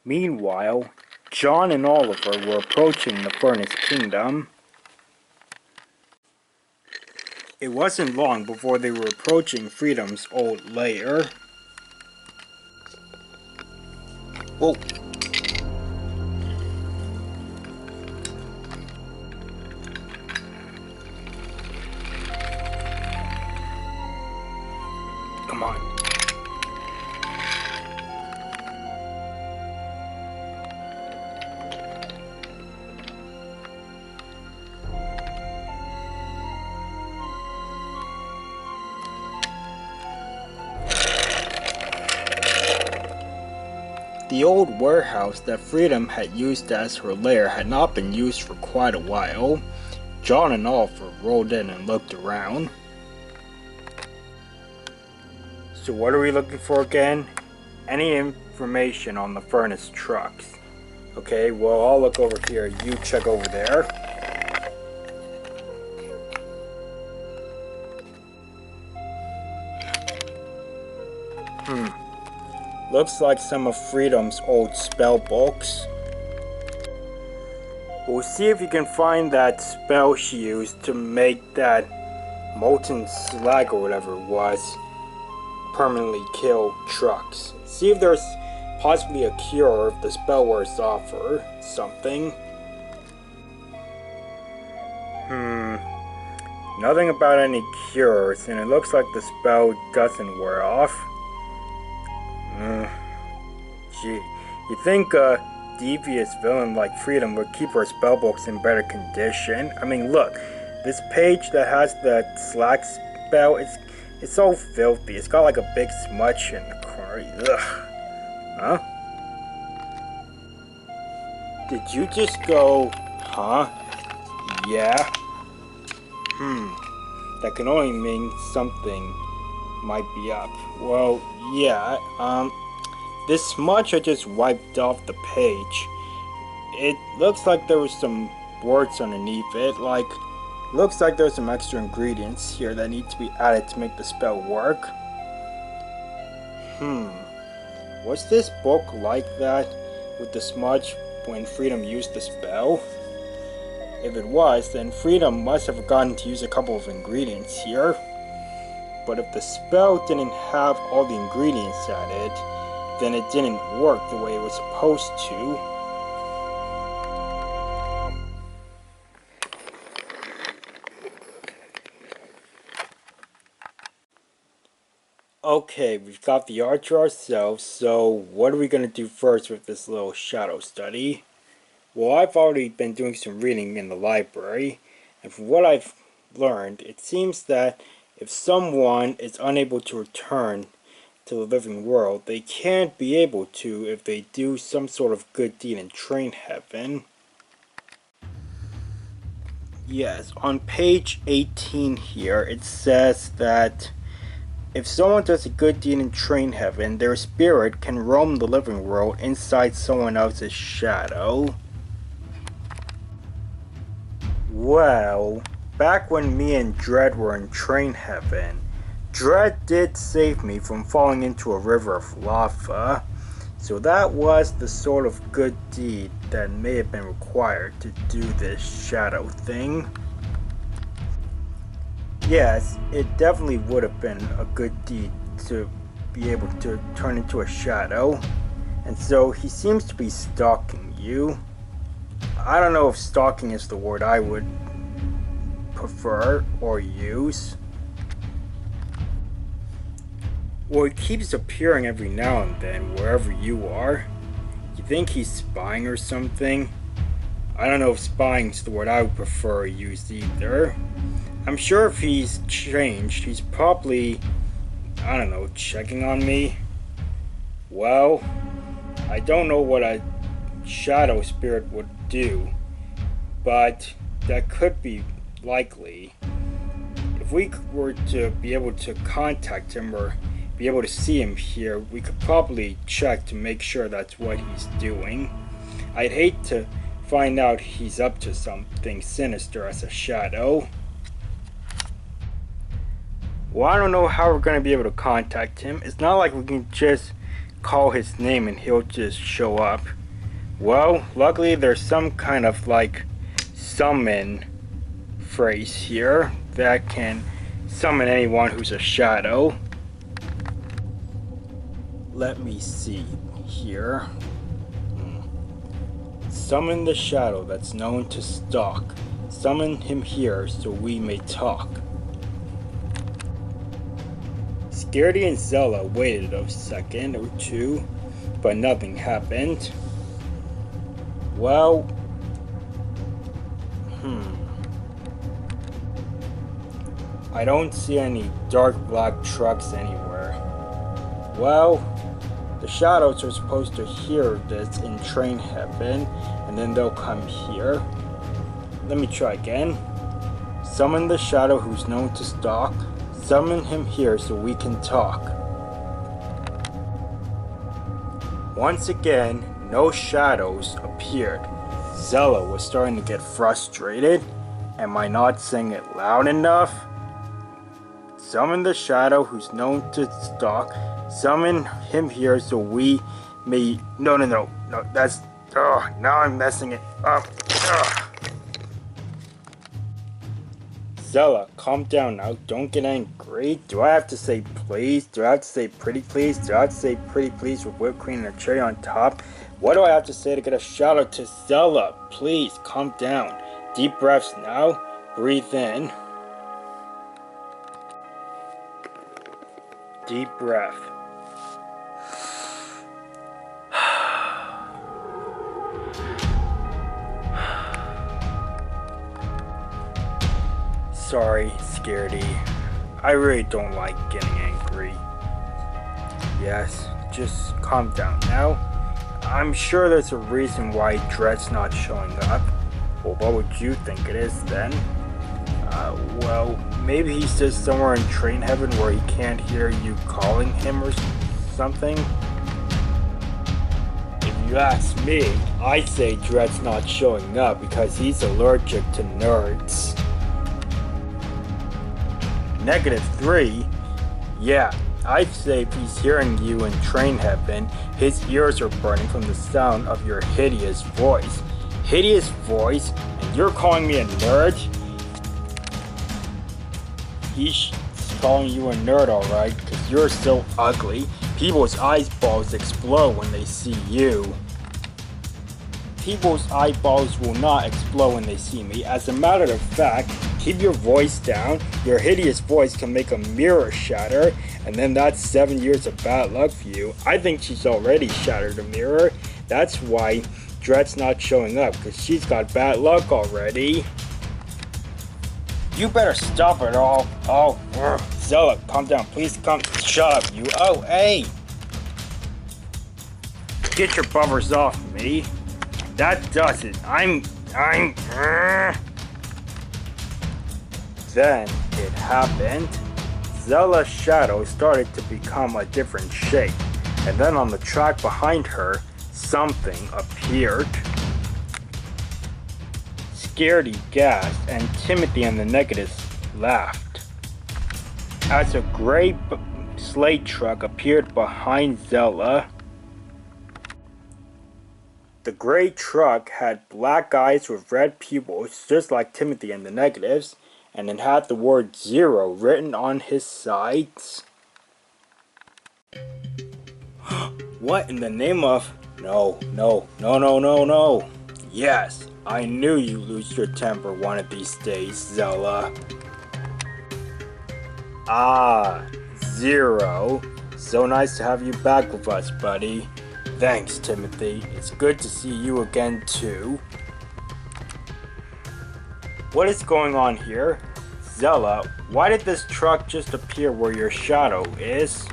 Meanwhile, John and Oliver were approaching the Furnace Kingdom. It wasn't long before they were approaching Freedom's old lair. Whoa. Come on. The old warehouse that Freedom had used as her lair had not been used for quite a while. John and Oliver rolled in and looked around. So what are we looking for again? Any information on the furnace trucks? Okay, well I'll look over here, you check over there. Looks like some of Freedom's old spell books. We'll see if you can find that spell she used to make that molten slag or whatever it was permanently kill trucks. See if there's possibly a cure if the spell wears off or something. Nothing about any cures, and it looks like the spell doesn't wear off. Gee, you think a devious villain like Freedom would keep her spellbooks in better condition? I mean, look, this page that has the slag spell, it's so filthy. It's got like a big smudge in the corner. Ugh. Huh? Did you just go, huh? Yeah? That can only mean something might be up. Well, yeah, this smudge I just wiped off the page. It looks like there was some words underneath it, like, looks like there's some extra ingredients here that need to be added to make the spell work. Was this book like that with the smudge when Freedom used the spell? If it was, then Freedom must have forgotten to use a couple of ingredients here. But if the spell didn't have all the ingredients added, then it didn't work the way it was supposed to. Okay, we've got the archer ourselves, so what are we going to do first with this little shadow study? Well, I've already been doing some reading in the library, and from what I've learned, it seems that if someone is unable to return to the living world, they can't be able to if they do some sort of good deed in train heaven. Yes, on page 18 here, it says that if someone does a good deed in train heaven, their spirit can roam the living world inside someone else's shadow. Well, back when me and Dread were in train heaven, Dread did save me from falling into a river of lava, so that was the sort of good deed that may have been required to do this shadow thing. Yes, it definitely would have been a good deed to be able to turn into a shadow, and so he seems to be stalking you. I don't know if stalking is the word I would prefer or use. Well, he keeps appearing every now and then wherever you are. You think he's spying or something? I don't know if spying's the word I would prefer or use either. I'm sure if he's changed, he's probably, I don't know, checking on me. Well, I don't know what a shadow spirit would do, but that could be likely. If we were to be able to contact him or be able to see him here, we could probably check to make sure that's what he's doing. I'd hate to find out he's up to something sinister as a shadow. Well, I don't know how we're going to be able to contact him. It's not like we can just call his name and he'll just show up. Well, luckily there's some kind of like summon phrase here that can summon anyone who's a shadow. Let me see here. Summon the shadow that's known to stalk. Summon him here so we may talk. Scaredy and Zella waited a second or two, but nothing happened. Well, I don't see any dark black trucks anywhere. Well, the shadows are supposed to hear this in train heaven, and then they'll come here. Let me try again. Summon the shadow who's known to stalk. Summon him here so we can talk. Once again, no shadows appeared. Zella was starting to get frustrated. Am I not saying it loud enough? Summon the shadow who's known to stalk. Summon him here so we may... No, that's... now I'm messing it up. Zella, calm down now. Don't get angry. Do I have to say please? Do I have to say pretty please? Do I have to say pretty please with whipped cream and a cherry on top? What do I have to say to get a shout out to Zella? Please, calm down. Deep breaths now. Breathe in. Deep breath. Sorry, Scaredy. I really don't like getting angry. Yes, just calm down now. I'm sure there's a reason why Dread's not showing up. Well, what would you think it is then? Well, maybe he's just somewhere in train heaven where he can't hear you calling him or something. If you ask me, I say Dread's not showing up because he's allergic to nerds. -3? Yeah, I'd say if he's hearing you in train heaven, his ears are burning from the sound of your hideous voice. Hideous voice? And you're calling me a nerd? He's calling you a nerd, alright, because you're so ugly. People's eyeballs explode when they see you. People's eyeballs will not explode when they see me. As a matter of fact, keep your voice down. Your hideous voice can make a mirror shatter, and then that's 7 years of bad luck for you. I think she's already shattered a mirror. That's why Dread's not showing up, because she's got bad luck already. You better stop it all. Zella, calm down. Please come. Shut up, you. Oh, hey. Get your buffers off me. That does it. Then it happened. Zella's shadow started to become a different shape, and then on the track behind her, something appeared. Scaredy gasped, and Timothy and the negatives laughed. As a gray slate truck appeared behind Zella. The gray truck had black eyes with red pupils, just like Timothy and the negatives, and it had the word 0 written on his sides. What in the name of... No. Yes, I knew you'd lose your temper one of these days, Zella. Ah, 0. So nice to have you back with us, buddy. Thanks, Timothy. It's good to see you again, too. What is going on here? Zella, why did this truck just appear where your shadow is?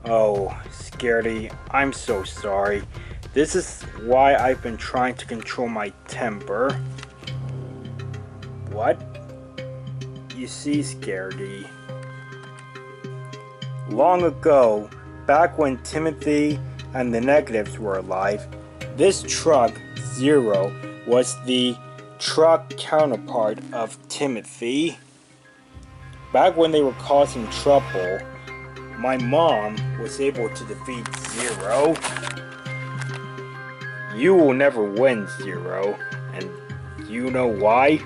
Oh, Scaredy, I'm so sorry. This is why I've been trying to control my temper. What? You see, Scaredy. Long ago, back when Timothy and the negatives were alive, this truck, 0, was the truck counterpart of Timothy. Back when they were causing trouble, my mom was able to defeat Zero. You will never win, Zero, and you know why?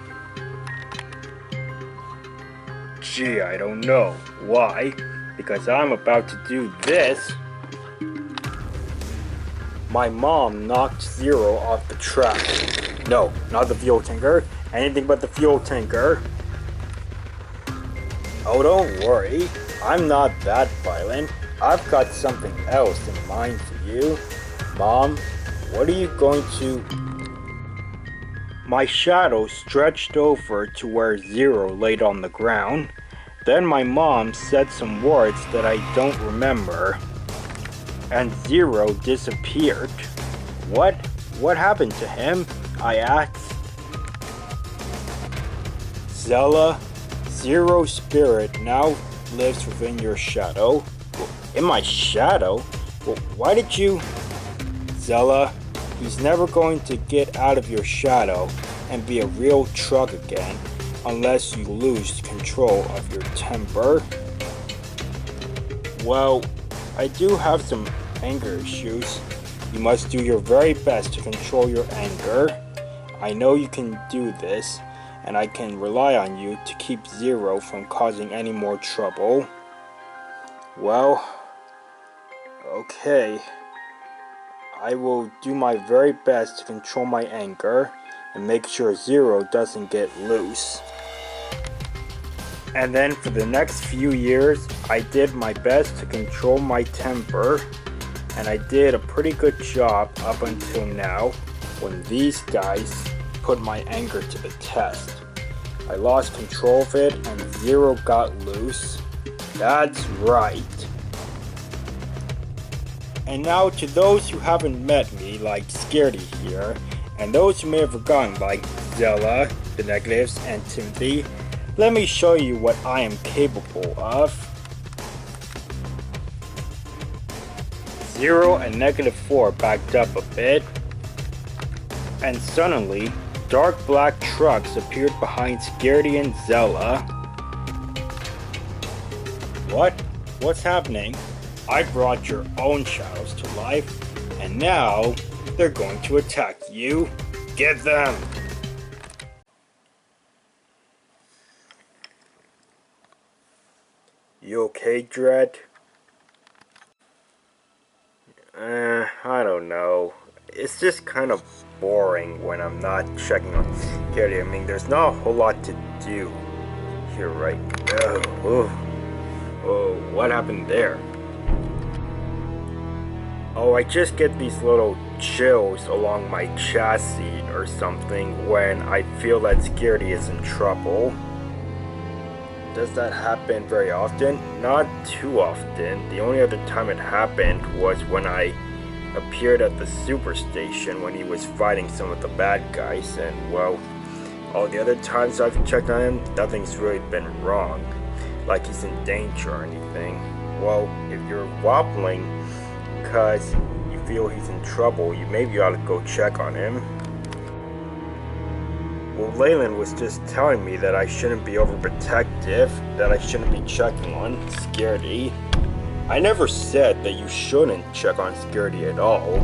Gee, I don't know. Why? Because I'm about to do this. My mom knocked Zero off the track. No, not the fuel tanker. Anything but the fuel tanker. Oh, don't worry. I'm not that violent. I've got something else in mind for you. Mom, what are you going to... My shadow stretched over to where Zero laid on the ground. Then my mom said some words that I don't remember. And Zero disappeared. What? What happened to him? I asked. Zella, Zero's spirit now lives within your shadow. In my shadow? Well, why did you... Zella, he's never going to get out of your shadow and be a real truck again unless you lose control of your temper. Well, I do have some anger issues. You must do your very best to control your anger. I know you can do this, and I can rely on you to keep Zero from causing any more trouble. Well, okay. I will do my very best to control my anger and make sure Zero doesn't get loose. And then for the next few years, I did my best to control my temper, and I did a pretty good job up until now when these guys put my anger to the test. I lost control of it and Zero got loose. That's right. And now to those who haven't met me, like Scaredy here, and those who may have forgotten, like Zella, the Negatives, and Timothy, let me show you what I am capable of. 0 and -4 backed up a bit, and suddenly, dark black trucks appeared behind Scaredy and Zella. What? What's happening? I brought your own shadows to life, and now they're going to attack you. Get them! You okay, Dread? I don't know. It's just kind of boring when I'm not checking on Scaredy. I mean, there's not a whole lot to do here right now. Oh, what happened there? Oh, I just get these little chills along my chassis or something when I feel that Scaredy is in trouble. Does that happen very often? Not too often. The only other time it happened was when I appeared at the superstation when he was fighting some of the bad guys, and well, all the other times I've checked on him, nothing's really been wrong, like he's in danger or anything. Well, if you're wobbling because you feel he's in trouble, you maybe ought to go check on him. Well, Leyland was just telling me that I shouldn't be overprotective, that I shouldn't be checking on Scaredy. I never said that you shouldn't check on Scaredy at all.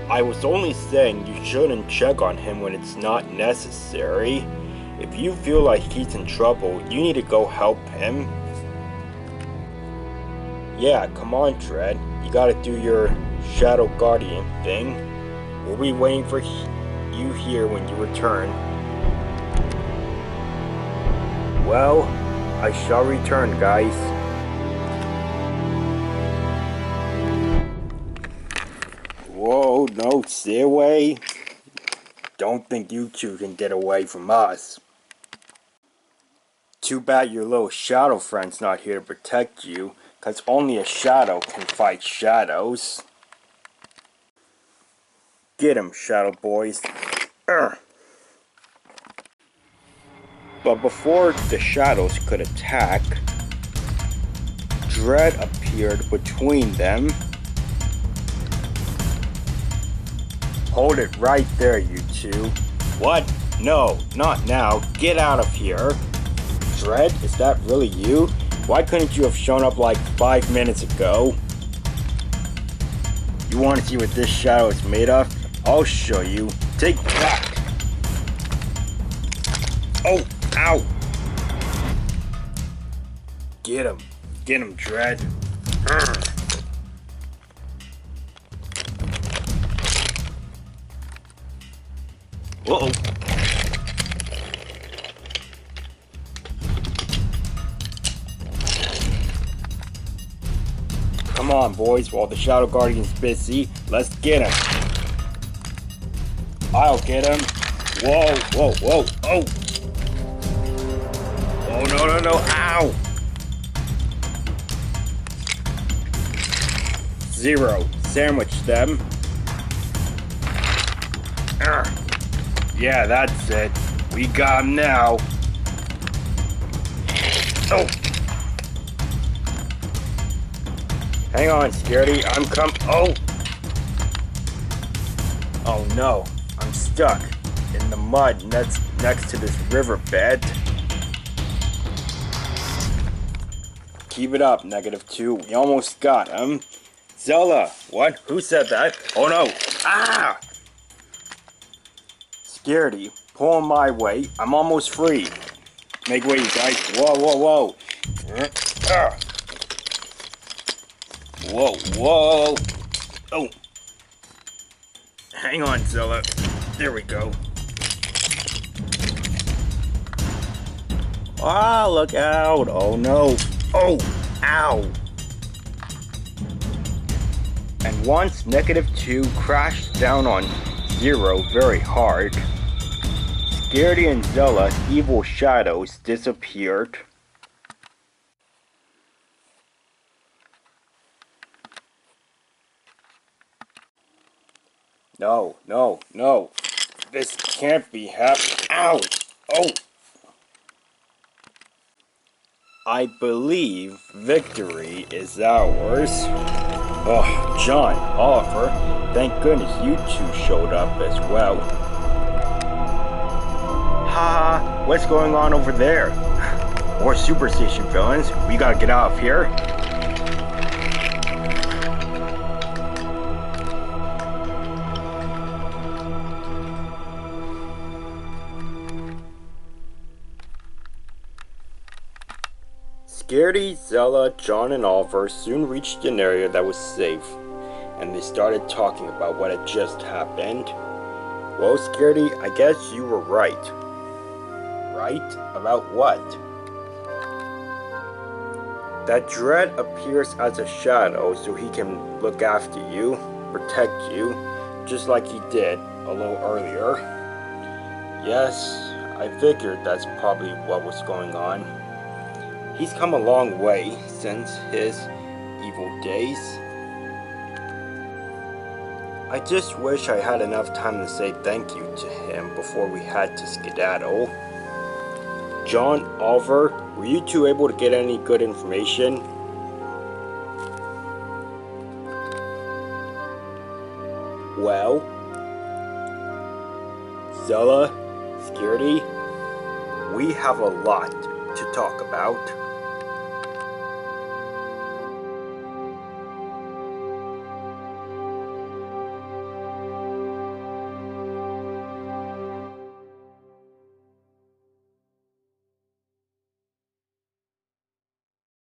I was only saying you shouldn't check on him when it's not necessary. If you feel like he's in trouble, you need to go help him. Yeah, come on, Dread. You gotta do your Shadow Guardian thing. We'll be waiting for you here when you return. Well, I shall return, guys. Whoa, no, stay away. Don't think you two can get away from us. Too bad your little shadow friend's not here to protect you, because only a shadow can fight shadows. Get him, shadow boys. Urgh. But before the shadows could attack, Dread appeared between them. Hold it right there, you two. What? No, not now. Get out of here. Dread, is that really you? Why couldn't you have shown up like 5 minutes ago? You want to see what this shadow is made of? I'll show you. Take that! Oh, ow! Get him, Dread. Uh-oh. Come on, boys, while the Shadow Guardian's busy, let's get him. I'll get him. Whoa, whoa, whoa, oh! Oh, no, ow! Zero, sandwich them. Yeah, that's it. We got him now. Oh! Hang on, Scaredy, I'm oh! Oh no, I'm stuck in the mud next to this riverbed. Keep it up, -2. We almost got him. Zella, what? Who said that? Oh no! Ah! Scaredy, pull my way. I'm almost free. Make way, you guys. Whoa, whoa, whoa. Whoa, whoa. Oh. Hang on, Zella. There we go. Ah, look out. Oh no. Oh, ow. And once -2 crashed down on 0 very hard, Scaredy and Zella's evil shadows disappeared. No, no, no. This can't be happening. Ow! Oh! I believe victory is ours. Oh, John, Oliver, thank goodness you two showed up as well. Ha! What's going on over there? More superstition villains. We gotta get out of here. Scaredy, Zella, John, and Oliver soon reached an area that was safe, and they started talking about what had just happened. Well, Scaredy, I guess you were right. Right? About what? That Dread appears as a shadow so he can look after you, protect you, just like he did a little earlier. Yes, I figured that's probably what was going on. He's come a long way since his evil days. I just wish I had enough time to say thank you to him before we had to skedaddle. John, Oliver, were you two able to get any good information? Well, Zella, Scaredy, we have a lot to talk about.